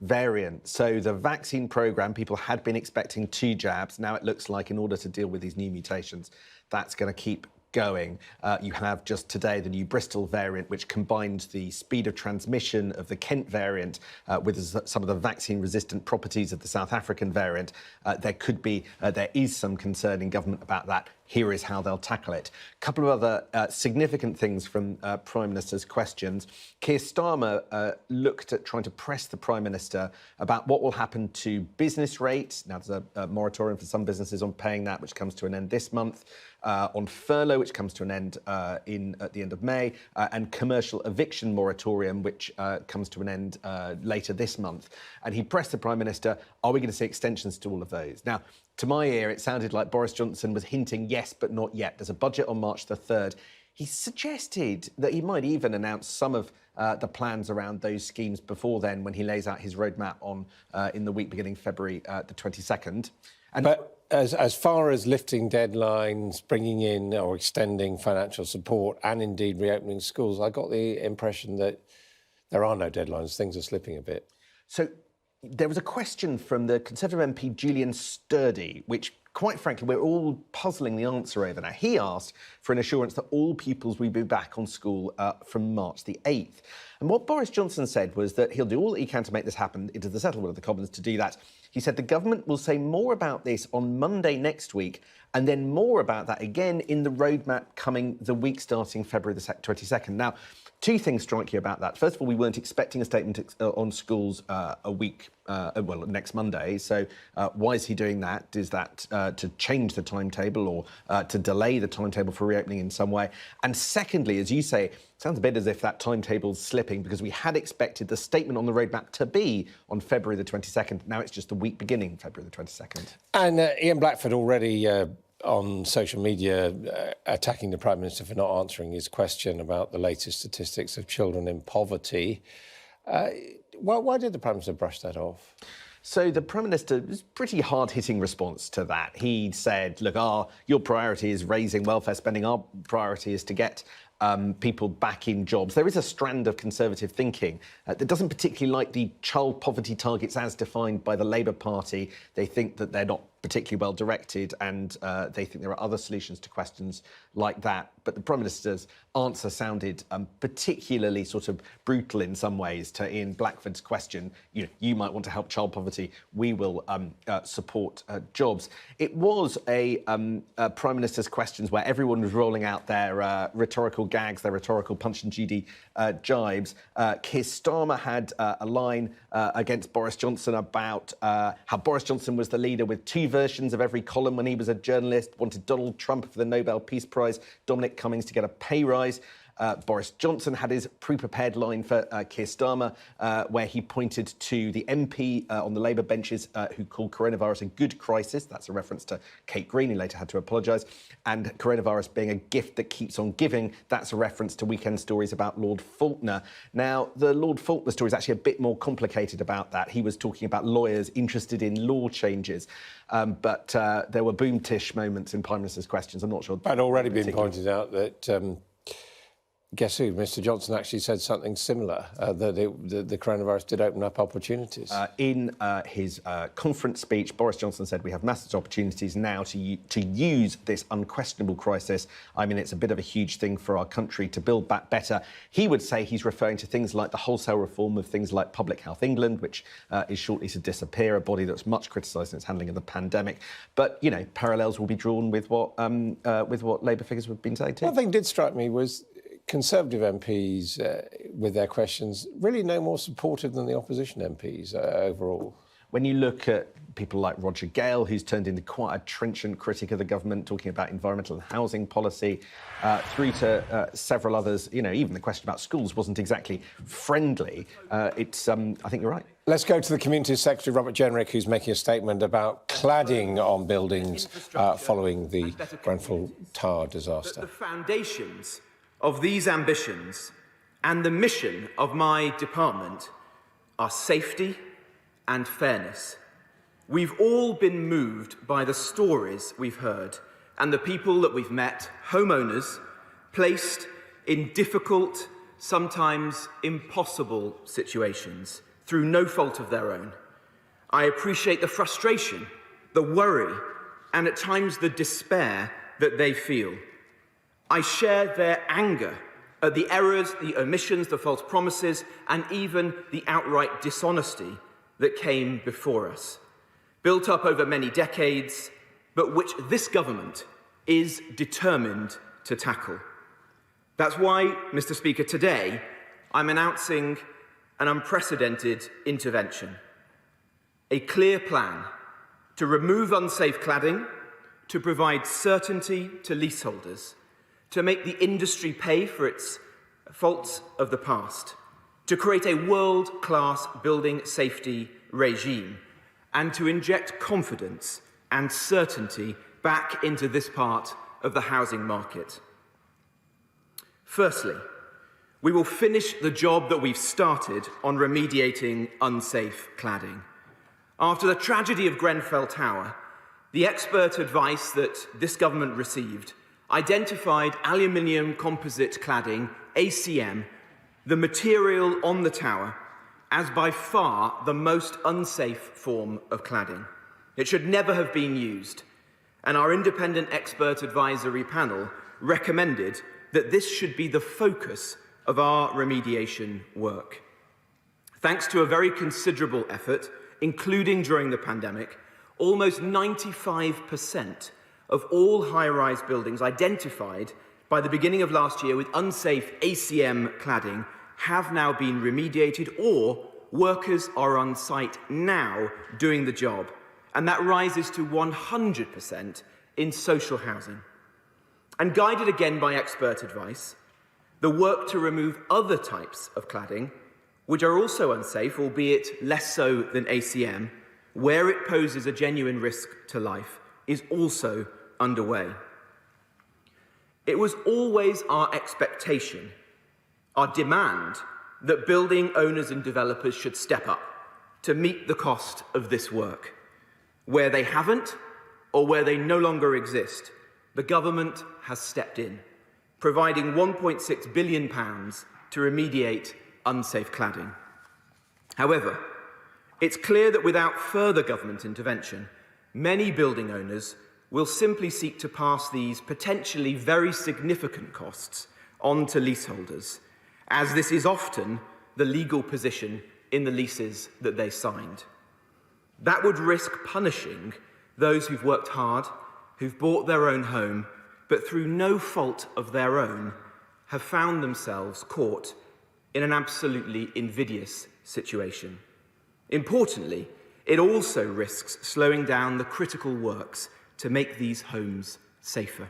variants. So the vaccine programme, people had been expecting 2 jabs. Now it looks like in order to deal with these new mutations, that's going to keep going. You have just today the new Bristol variant, which combined the speed of transmission of the Kent variant with some of the vaccine-resistant properties of the South African variant. There is some concern in government about that. Here is how they'll tackle it. A couple of other significant things from Prime Minister's questions. Keir Starmer looked at trying to press the Prime Minister about what will happen to business rates. Now, there's a moratorium for some businesses on paying that, which comes to an end this month. On furlough, which comes to an end at the end of May, and commercial eviction moratorium, which comes to an end later this month. And he pressed the Prime Minister, are we going to see extensions to all of those? Now, to my ear, it sounded like Boris Johnson was hinting yes, but not yet. There's a budget on March the 3rd. He suggested that he might even announce some of the plans around those schemes before then, when he lays out his roadmap in the week beginning February the 22nd. But as far as lifting deadlines, bringing in or extending financial support and indeed reopening schools, I got the impression that there are no deadlines. Things are slipping a bit. So there was a question from the Conservative MP Julian Sturdy, which, quite frankly, we're all puzzling the answer over now. He asked for an assurance that all pupils will be back on school from March the 8th. And what Boris Johnson said was that he'll do all that he can to make this happen. It is the settlement of the Commons to do that. He said the government will say more about this on Monday next week, and then more about that again in the roadmap coming the week starting February the 22nd. Now, 2 things strike you about that. First of all, we weren't expecting a statement on schools a week, next Monday. So why is he doing that? Is that to change the timetable or to delay the timetable for reopening in some way? And secondly, as you say, it sounds a bit as if that timetable's slipping, because we had expected the statement on the roadmap to be on February the 22nd. Now it's just the week beginning February the 22nd. And Ian Blackford already on social media attacking the Prime Minister for not answering his question about the latest statistics of children in poverty. Why did the Prime Minister brush that off? So the Prime Minister was pretty hard-hitting response to that. He said, look, your priority is raising welfare spending. Our priority is to get people back in jobs. There is a strand of Conservative thinking that doesn't particularly like the child poverty targets as defined by the Labour Party. They think that they're not particularly well directed, and they think there are other solutions to questions like that. But the Prime Minister's answer sounded particularly sort of brutal in some ways to Ian Blackford's question. You might want to help child poverty. We will support jobs. It was a Prime Minister's questions where everyone was rolling out their rhetorical gags, their rhetorical Punch and Judy jibes. Keir Starmer had a line against Boris Johnson about how Boris Johnson was the leader with 2 versions of every column when he was a journalist, wanted Donald Trump for the Nobel Peace Prize, Dominic Cummings to get a pay rise. Boris Johnson had his pre-prepared line for Keir Starmer, where he pointed to the MP on the Labour benches who called coronavirus a good crisis. That's a reference to Kate Green, who later had to apologise. And coronavirus being a gift that keeps on giving. That's a reference to weekend stories about Lord Faulkner. Now, the Lord Faulkner story is actually a bit more complicated about that. He was talking about lawyers interested in law changes. But there were boom-tish moments in Prime Minister's questions. I'm not sure. It had already been pointed out that, guess who? Mr Johnson actually said something similar, that the coronavirus did open up opportunities. In his conference speech, Boris Johnson said we have massive opportunities now to use this unquestionable crisis. I mean, it's a bit of a huge thing for our country to build back better. He would say he's referring to things like the wholesale reform of things like Public Health England, which is shortly to disappear, a body that's much criticised in its handling of the pandemic. But, you know, parallels will be drawn with what Labour figures have been saying too. One thing did strike me was Conservative MPs, with their questions, really no more supportive than the opposition MPs overall. When you look at people like Roger Gale, who's turned into quite a trenchant critic of the government, talking about environmental and housing policy, through to several others, you know, even the question about schools wasn't exactly friendly. I think you're right. Let's go to the Communities Secretary, Robert Jenrick, who's making a statement about cladding on buildings following the Grenfell Tower disaster. The foundations of these ambitions and the mission of my department are safety and fairness. We've all been moved by the stories we've heard and the people that we've met, homeowners, placed in difficult, sometimes impossible situations through no fault of their own. I appreciate the frustration, the worry, and at times the despair that they feel. I share their anger at the errors, the omissions, the false promises, and even the outright dishonesty that came before us, built up over many decades, but which this government is determined to tackle. That's why, Mr. Speaker, today I'm announcing an unprecedented intervention, a clear plan to remove unsafe cladding, to provide certainty to leaseholders, to make the industry pay for its faults of the past, to create a world-class building safety regime, and to inject confidence and certainty back into this part of the housing market. Firstly, we will finish the job that we've started on remediating unsafe cladding. After the tragedy of Grenfell Tower, the expert advice that this government received identified aluminium composite cladding, ACM, the material on the tower, as by far the most unsafe form of cladding. It should never have been used, and our independent expert advisory panel recommended that this should be the focus of our remediation work. Thanks to a very considerable effort, including during the pandemic, almost 95% of all high-rise buildings identified by the beginning of last year with unsafe ACM cladding have now been remediated, or workers are on site now doing the job, and that rises to 100% in social housing. And guided again by expert advice, the work to remove other types of cladding, which are also unsafe, albeit less so than ACM, where it poses a genuine risk to life, is also underway. It was always our expectation, our demand, that building owners and developers should step up to meet the cost of this work. Where they haven't, or where they no longer exist, the government has stepped in, providing £1.6 billion to remediate unsafe cladding. However, it's clear that without further government intervention, many building owners will simply seek to pass these potentially very significant costs on to leaseholders, as this is often the legal position in the leases that they signed. That would risk punishing those who've worked hard, who've bought their own home, but through no fault of their own have found themselves caught in an absolutely invidious situation. Importantly, it also risks slowing down the critical works to make these homes safer.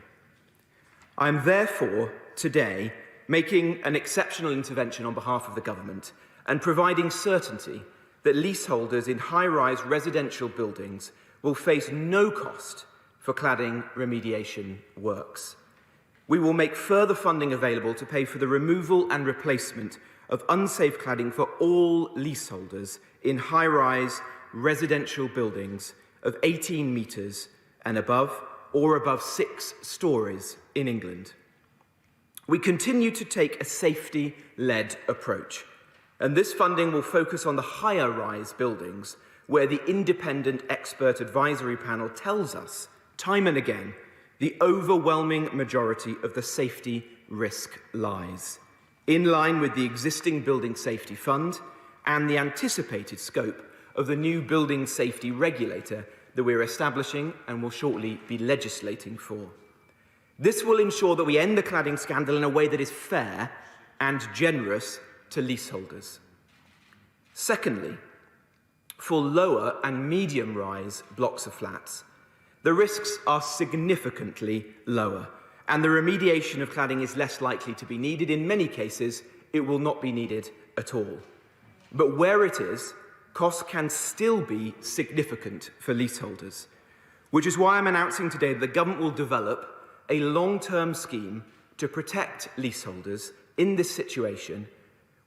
I am therefore today making an exceptional intervention on behalf of the government and providing certainty that leaseholders in high-rise residential buildings will face no cost for cladding remediation works. We will make further funding available to pay for the removal and replacement of unsafe cladding for all leaseholders in high-rise residential buildings of 18 metres and above, or above 6 stories in England. We continue to take a safety-led approach, and this funding will focus on the higher-rise buildings where the independent expert advisory panel tells us, time and again, the overwhelming majority of the safety risk lies, in line with the existing Building Safety Fund and the anticipated scope of the new building safety regulator that we're establishing and will shortly be legislating for. This will ensure that we end the cladding scandal in a way that is fair and generous to leaseholders. Secondly, for lower and medium-rise blocks of flats, the risks are significantly lower, and the remediation of cladding is less likely to be needed. In many cases, it will not be needed at all. But where it is, costs can still be significant for leaseholders, which is why I'm announcing today that the government will develop a long-term scheme to protect leaseholders in this situation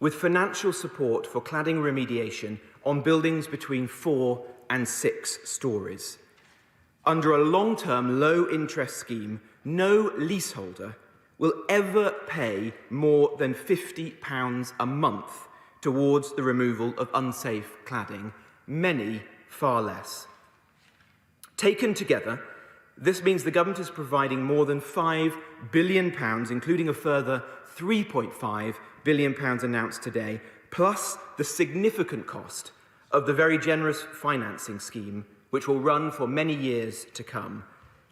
with financial support for cladding remediation on buildings between 4 and 6 stories. Under a long-term, low-interest scheme, no leaseholder will ever pay more than £50 a month towards the removal of unsafe cladding, many far less. Taken together, this means the government is providing more than £5 billion, including a further £3.5 billion announced today, plus the significant cost of the very generous financing scheme, which will run for many years to come,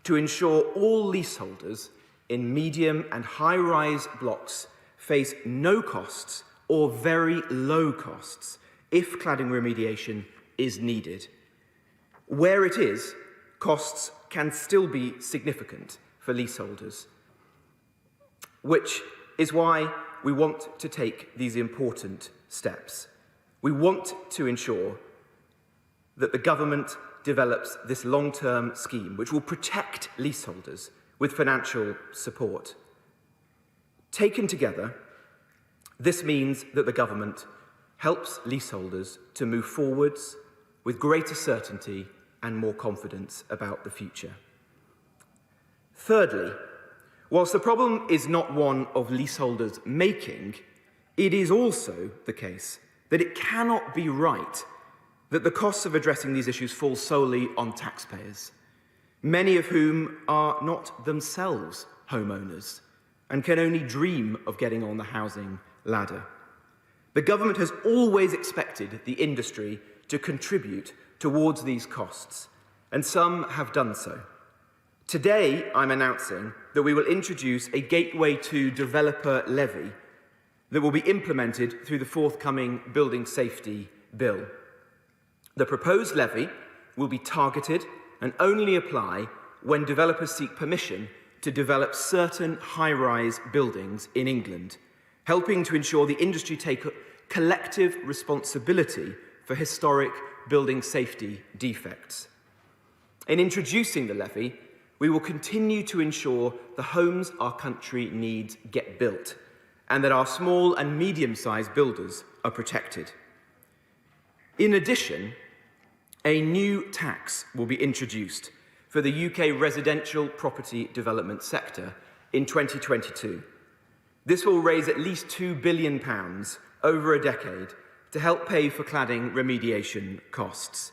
to ensure all leaseholders in medium and high-rise blocks face no costs or very low costs if cladding remediation is needed. Where it is, costs can still be significant for leaseholders, which is why we want to take these important steps. We want to ensure that the government develops this long-term scheme which will protect leaseholders with financial support. Taken together, this means that the government helps leaseholders to move forwards with greater certainty and more confidence about the future. Thirdly, whilst the problem is not one of leaseholders making, it is also the case that it cannot be right that the costs of addressing these issues fall solely on taxpayers, many of whom are not themselves homeowners and can only dream of getting on the housing ladder. The government has always expected the industry to contribute towards these costs, and some have done so. Today, I'm announcing that we will introduce a Gateway to Developer levy that will be implemented through the forthcoming Building Safety Bill. The proposed levy will be targeted and only apply when developers seek permission to develop certain high-rise buildings in England, helping to ensure the industry take collective responsibility for historic building safety defects. In introducing the levy, we will continue to ensure the homes our country needs get built and that our small and medium-sized builders are protected. In addition, a new tax will be introduced for the UK residential property development sector in 2022. This will raise at least £2 billion over a decade to help pay for cladding remediation costs.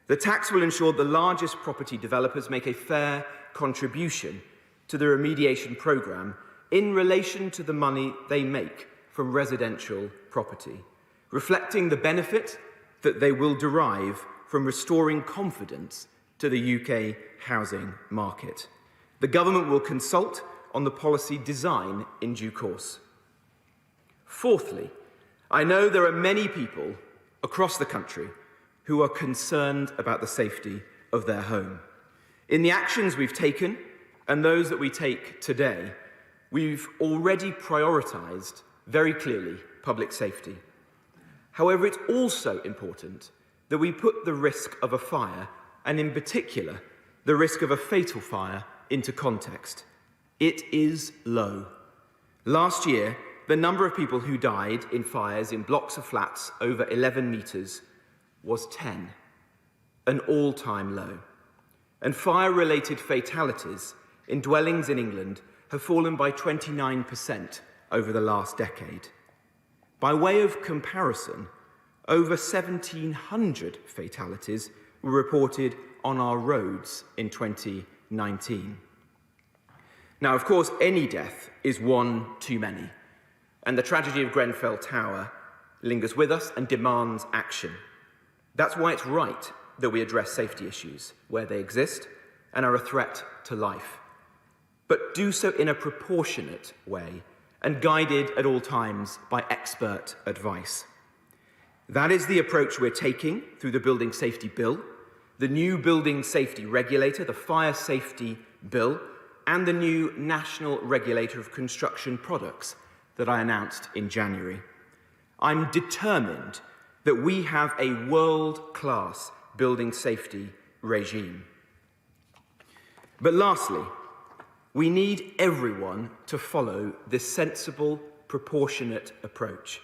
The tax will ensure the largest property developers make a fair contribution to the remediation programme in relation to the money they make from residential property, reflecting the benefit that they will derive from restoring confidence to the UK housing market. The government will consult on the policy design in due course. Fourthly, I know there are many people across the country who are concerned about the safety of their home. In the actions we've taken and those that we take today, we've already prioritised very clearly public safety. However, it's also important that we put the risk of a fire, and in particular, the risk of a fatal fire, into context. It is low. Last year, the number of people who died in fires in blocks of flats over 11 metres was 10, an all-time low. And fire-related fatalities in dwellings in England have fallen by 29% over the last decade. By way of comparison, over 1,700 fatalities were reported on our roads in 2019. Now, of course, any death is one too many, and the tragedy of Grenfell Tower lingers with us and demands action. That's why it's right that we address safety issues where they exist and are a threat to life, but do so in a proportionate way and guided at all times by expert advice. That is the approach we're taking through the Building Safety Bill, the new Building Safety Regulator, the Fire Safety Bill, and the new National Regulator of Construction Products that I announced in January. I'm determined that we have a world-class building safety regime. But lastly, we need everyone to follow this sensible, proportionate approach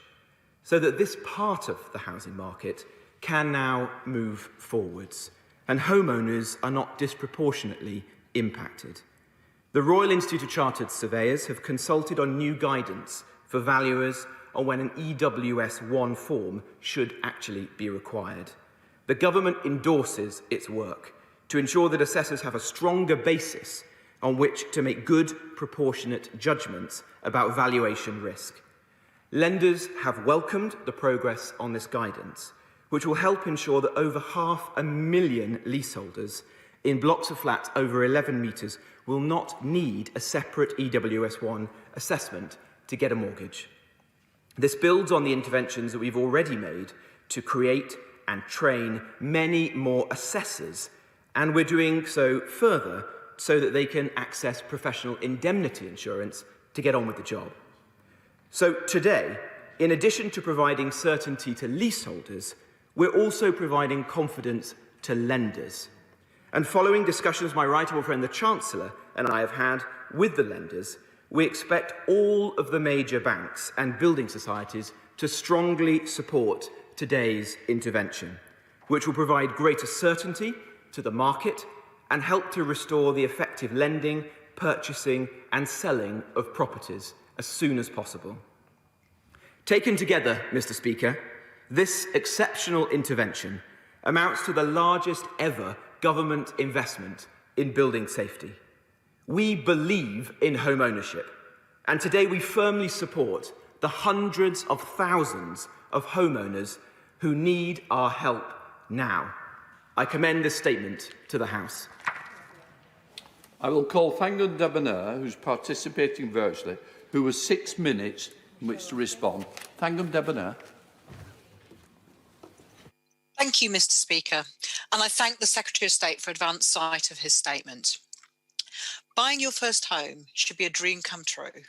so that this part of the housing market can now move forwards and homeowners are not disproportionately impacted. The Royal Institute of Chartered Surveyors have consulted on new guidance for valuers on when an EWS1 form should actually be required. The government endorses its work to ensure that assessors have a stronger basis on which to make good, proportionate judgments about valuation risk. Lenders have welcomed the progress on this guidance, which will help ensure that over 500,000 leaseholders in blocks of flats over 11 metres will not need a separate EWS1 assessment to get a mortgage. This builds on the interventions that we've already made to create and train many more assessors, and we're doing so further so that they can access professional indemnity insurance to get on with the job. So today, in addition to providing certainty to leaseholders, we're also providing confidence to lenders. And following discussions my right honourable friend the Chancellor and I have had with the lenders, we expect all of the major banks and building societies to strongly support today's intervention, which will provide greater certainty to the market and help to restore the effective lending, purchasing and selling of properties as soon as possible. Taken together, Mr. Speaker, this exceptional intervention amounts to the largest ever government investment in building safety. We believe in home ownership, and today we firmly support the hundreds of thousands of homeowners who need our help now. I commend this statement to the House. I will call Thangun Debonair, who's participating virtually, who has 6 minutes in which to respond. Thangun Debonair. Thank you, Mr. Speaker, and I thank the Secretary of State for advance sight of his statement. Buying your first home should be a dream come true,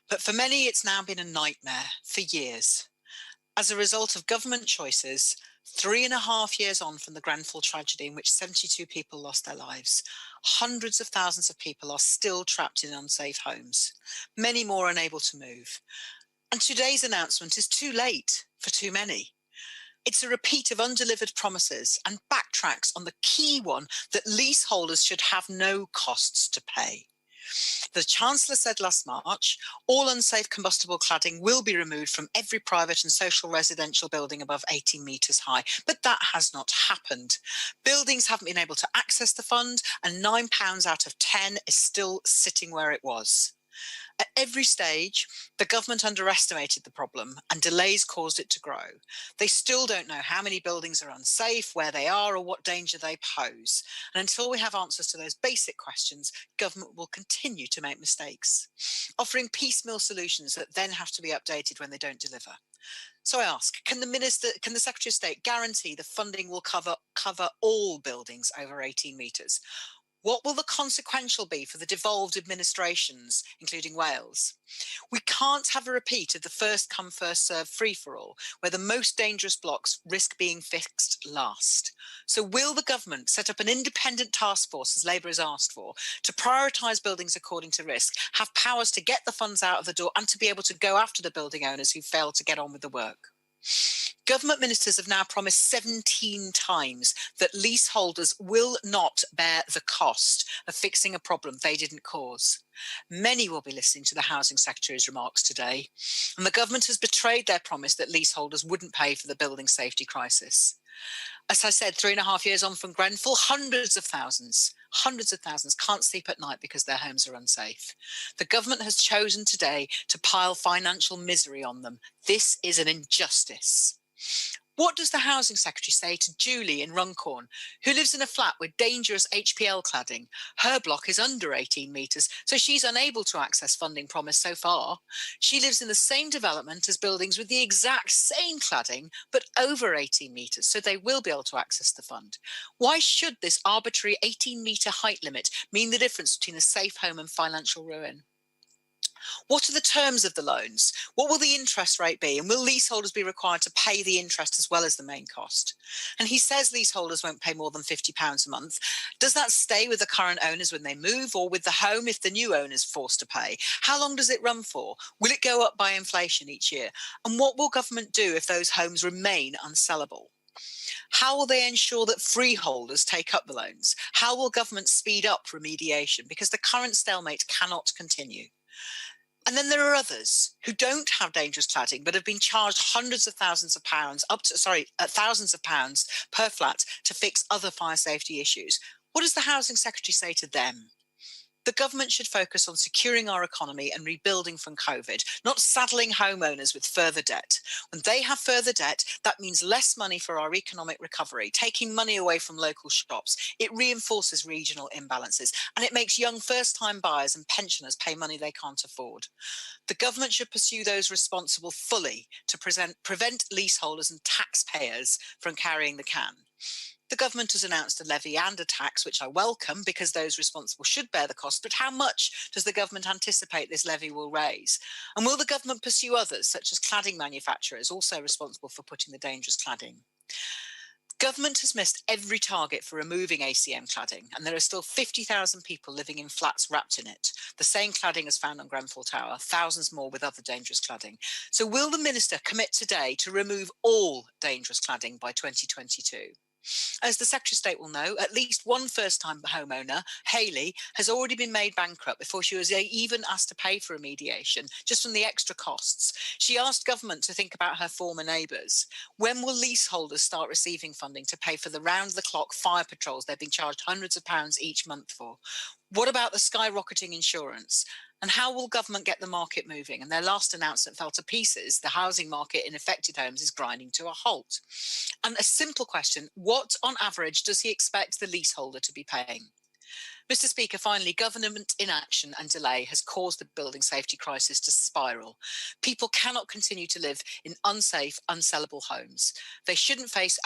but for many it's now been a nightmare for years. As a result of government choices, 3.5 years on from the Grenfell tragedy in which 72 people lost their lives, hundreds of thousands of people are still trapped in unsafe homes, many more unable to move. And today's announcement is too late for too many. It's a repeat of undelivered promises and backtracks on the key one that leaseholders should have no costs to pay. The Chancellor said last March, all unsafe combustible cladding will be removed from every private and social residential building above 18 metres high, but that has not happened. Buildings haven't been able to access the fund, and £9 out of 10 is still sitting where it was. At every stage, the government underestimated the problem and delays caused it to grow. They still don't know how many buildings are unsafe, where they are, or what danger they pose. And until we have answers to those basic questions, government will continue to make mistakes, offering piecemeal solutions that then have to be updated when they don't deliver. So I ask, can the Secretary of State guarantee the funding will cover all buildings over 18 metres? What will the consequential be for the devolved administrations, including Wales? We can't have a repeat of the first come, first serve free-for-all, where the most dangerous blocks risk being fixed last. So will the government set up an independent task force, as Labour has asked for, to prioritise buildings according to risk, have powers to get the funds out of the door and to be able to go after the building owners who failed to get on with the work? Government ministers have now promised 17 times that leaseholders will not bear the cost of fixing a problem they didn't cause. Many will be listening to the Housing Secretary's remarks today, and the government has betrayed their promise that leaseholders wouldn't pay for the building safety crisis. As I said, 3.5 years on from Grenfell, hundreds of thousands can't sleep at night because their homes are unsafe. The government has chosen today to pile financial misery on them. This is an injustice. What does the Housing Secretary say to Julie in Runcorn, who lives in a flat with dangerous HPL cladding? Her block is under 18 metres, so she's unable to access funding promised so far. She lives in the same development as buildings with the exact same cladding, but over 18 metres, so they will be able to access the fund. Why should this arbitrary 18-metre height limit mean the difference between a safe home and financial ruin? What are the terms of the loans? What will the interest rate be? And will leaseholders be required to pay the interest as well as the main cost? And he says leaseholders won't pay more than £50 a month. Does that stay with the current owners when they move, or with the home if the new owner's forced to pay? How long does it run for? Will it go up by inflation each year? And what will government do if those homes remain unsellable? How will they ensure that freeholders take up the loans? How will government speed up remediation? Because the current stalemate cannot continue. And then there are others who don't have dangerous cladding but have been charged hundreds of thousands of pounds, thousands of pounds per flat to fix other fire safety issues. What does the Housing Secretary say to them? The government should focus on securing our economy and rebuilding from COVID, not saddling homeowners with further debt. When they have further debt, that means less money for our economic recovery, taking money away from local shops. It reinforces regional imbalances, and it makes young first-time buyers and pensioners pay money they can't afford. The government should pursue those responsible fully to prevent leaseholders and taxpayers from carrying the can. The government has announced a levy and a tax, which I welcome because those responsible should bear the cost. But how much does the government anticipate this levy will raise? And will the government pursue others, such as cladding manufacturers, also responsible for putting the dangerous cladding? Government has missed every target for removing ACM cladding, and there are still 50,000 people living in flats wrapped in it. The same cladding as found on Grenfell Tower, thousands more with other dangerous cladding. So will the Minister commit today to remove all dangerous cladding by 2022? As the Secretary of State will know, at least one first-time homeowner, Hayley, has already been made bankrupt before she was even asked to pay for remediation, just from the extra costs. She asked government to think about her former neighbours. When will leaseholders start receiving funding to pay for the round-the-clock fire patrols they've been charged hundreds of pounds each month for? What about the skyrocketing insurance? And how will government get the market moving? And their last announcement fell to pieces. The housing market in affected homes is grinding to a halt. And a simple question, what on average does he expect the leaseholder to be paying? Mr. Speaker, finally, government inaction and delay has caused the building safety crisis to spiral. People cannot continue to live in unsafe, unsellable homes. Homeowners shouldn't face